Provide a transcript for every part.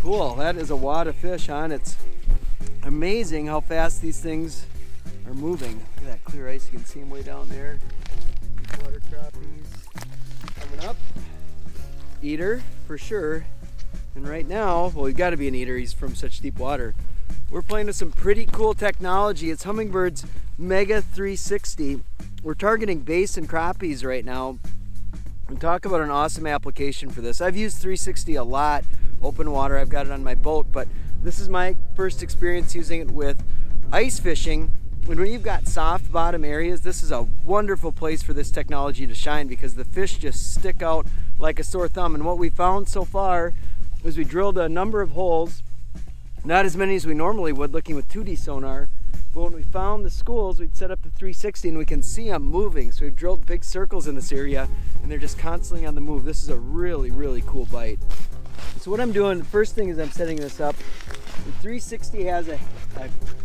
Cool, that is a wad of fish on. It's amazing how fast these things are moving. Look at that clear ice, you can see them way down there. Water crappies coming up. Eater for sure. And right now, well, he's got to be an eater, he's from such deep water. We're playing with some pretty cool technology. It's Hummingbird's Mega 360. We're targeting bass and crappies right now. And talk about an awesome application for this. I've used 360 a lot, open water, I've got it on my boat, but this is my first experience using it with ice fishing. And when you've got soft bottom areas, this is a wonderful place for this technology to shine because the fish just stick out like a sore thumb. And what we found so far is we drilled a number of holes, not as many as we normally would looking with 2D sonar, but when we found the schools, we'd set up the 360 and we can see them moving. So we've drilled big circles in this area and they're just constantly on the move. This is a really, really cool bite. So what I'm doing, the first thing is I'm setting this up. The 360 has a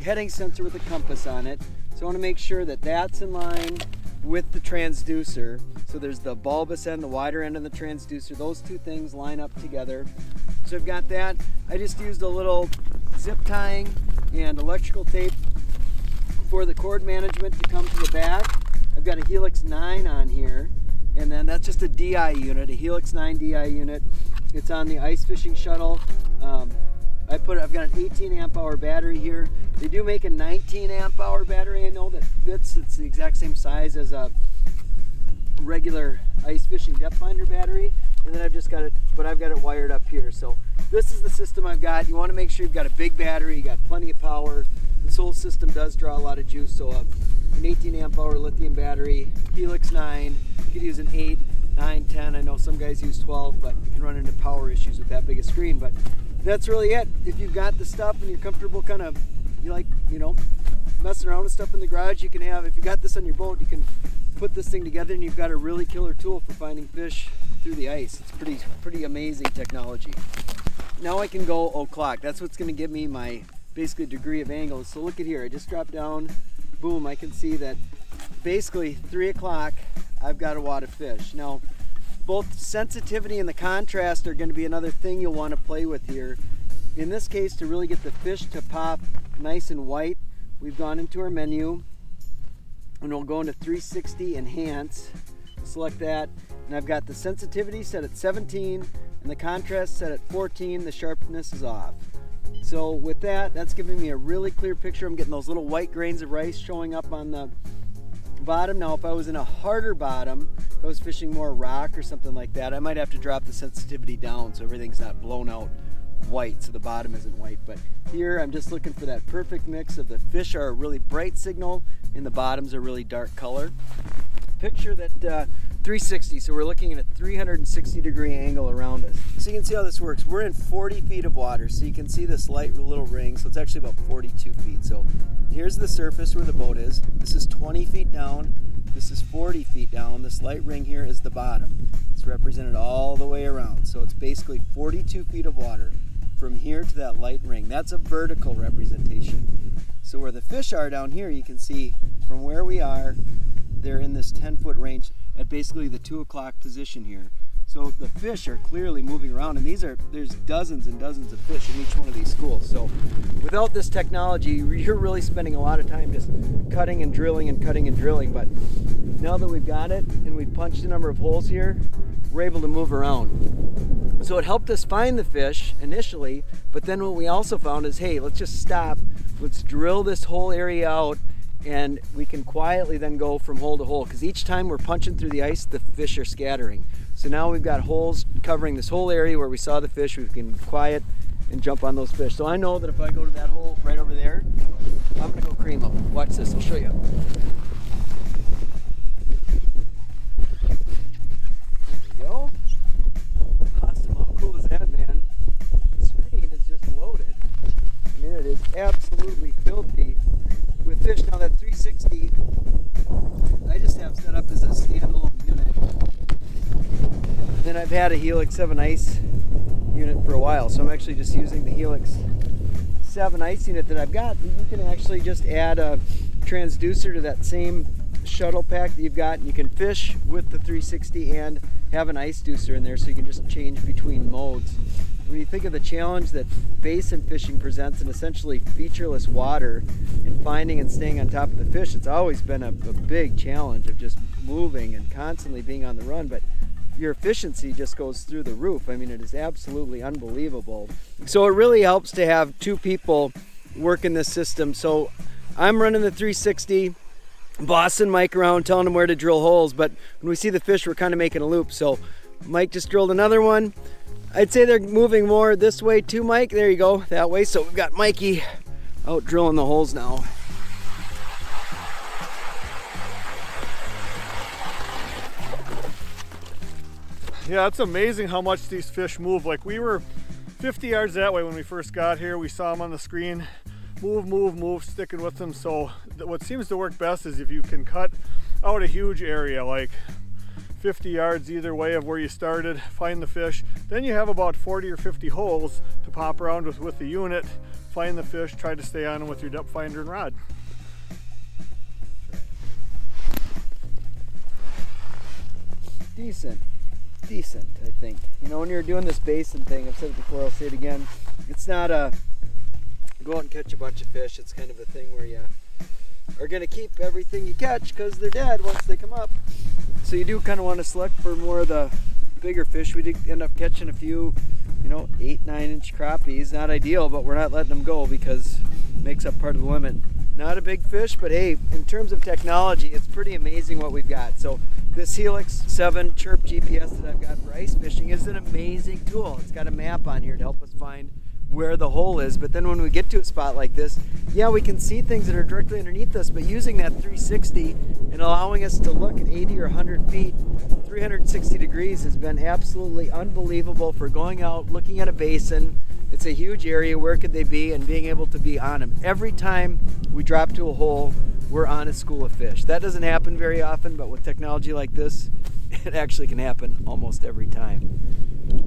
heading sensor with a compass on it. So I want to make sure that that's in line with the transducer. So there's the bulbous end, the wider end of the transducer. Those two things line up together. So I've got that. I just used a little zip tying and electrical tape for the cord management to come to the back. I've got a Helix 9 on here, and then that's just a DI unit, a Helix 9 DI unit. It's on the ice fishing shuttle. I've got an 18 amp hour battery here. They do make a 19 amp hour battery, I know, that fits. It's the exact same size as a regular ice fishing depth finder battery. And then I've just got it, but I've got it wired up here. So this is the system I've got. You want to make sure you've got a big battery, you got plenty of power. This whole system does draw a lot of juice, so an 18 amp hour lithium battery, Helix 9, you could use an 8, 9, 10. I know some guys use 12, but you can run into power issues with that big a screen. But that's really it. If you've got the stuff and you're comfortable kind of, you like, you know, messing around with stuff in the garage, you can have, if you got this on your boat, you can put this thing together and you've got a really killer tool for finding fish through the ice. It's pretty amazing technology. Now I can go o'clock. That's what's going to give me my basically degree of angle. So look at here, I just dropped down, boom, I can see that basically 3 o'clock I've got a wad of fish. Now both sensitivity and the contrast are going to be another thing you'll want to play with here. In this case, to really get the fish to pop nice and white, we've gone into our menu and we'll go into 360 enhance, select that, and I've got the sensitivity set at 17 and the contrast set at 14. The sharpness is off. So with that, that's giving me a really clear picture. I'm getting those little white grains of rice showing up on the bottom. Now if I was in a harder bottom, if I was fishing more rock or something like that, I might have to drop the sensitivity down so everything's not blown out white, so the bottom isn't white. But here I'm just looking for that perfect mix of the fish are a really bright signal and the bottom's a really dark color. Picture that 360, so we're looking at a 360 degree angle around us. So you can see how this works. We're in 40 feet of water, so you can see this light little ring, so it's actually about 42 feet. So here's the surface where the boat is. This is 20 feet down, this is 40 feet down. This light ring here is the bottom. It's represented all the way around, so it's basically 42 feet of water from here to that light ring. That's a vertical representation. So where the fish are down here, you can see from where we are, they're in this 10-foot range at basically the 2 o'clock position here. So the fish are clearly moving around, and there's dozens and dozens of fish in each one of these schools. So without this technology, you're really spending a lot of time just cutting and drilling and cutting and drilling. But now that we've got it and we've punched a number of holes here, we're able to move around. So it helped us find the fish initially, but then what we also found is, hey, let's just stop, let's drill this whole area out, and we can quietly then go from hole to hole, because each time we're punching through the ice, the fish are scattering. So now we've got holes covering this whole area where we saw the fish. We can quiet and jump on those fish. So I know that if I go to that hole right over there, I'm gonna go cream them. Watch this, I'll show you. There we go. Awesome, how cool is that, man? The screen is just loaded. I mean, it is absolutely filthy with fish. Now that 360, I just have set up as a standalone unit. Then I've had a Helix 7 ice unit for a while, so I'm actually just using the Helix 7 ice unit that I've got. And you can actually just add a transducer to that same shuttle pack that you've got, and you can fish with the 360 and have an ice deucer in there, so you can just change between modes. when you think of the challenge that basin fishing presents in essentially featureless water and finding and staying on top of the fish, it's always been a big challenge of just moving and constantly being on the run, but your efficiency just goes through the roof. I mean, it is absolutely unbelievable. So it really helps to have two people working this system. So I'm running the 360, bossing Mike around, telling him where to drill holes, but when we see the fish, we're kind of making a loop. So Mike just drilled another one. I'd say they're moving more this way too, Mike. There you go, that way. So we've got Mikey out drilling the holes now. Yeah, it's amazing how much these fish move. Like, we were 50 yards that way when we first got here. We saw them on the screen. Move, move, move, sticking with them. So what seems to work best is if you can cut out a huge area, like 50 yards either way of where you started, find the fish. Then you have about 40 or 50 holes to pop around with the unit, find the fish, try to stay on them with your depth finder and rod. Decent, I think. You know, when you're doing this basin thing, I've said it before, I'll say it again, it's not a go out and catch a bunch of fish. It's kind of a thing where you are going to keep everything you catch because they're dead once they come up. So you do kind of want to select for more of the bigger fish. We did end up catching a few, you know, 8-9 inch crappies. Not ideal, but we're not letting them go because it makes up part of the limit. Not a big fish, but hey, in terms of technology, it's pretty amazing what we've got. So this Helix 7 Chirp GPS that I've got for ice fishing is an amazing tool. It's got a map on here to help us find where the hole is, but then when we get to a spot like this, yeah, we can see things that are directly underneath us, but using that 360 and allowing us to look at 80 or 100 feet, 360 degrees has been absolutely unbelievable for going out, looking at a basin. It's a huge area, where could they be, and being able to be on them. Every time we drop to a hole, we're on a school of fish. That doesn't happen very often, but with technology like this, it actually can happen almost every time.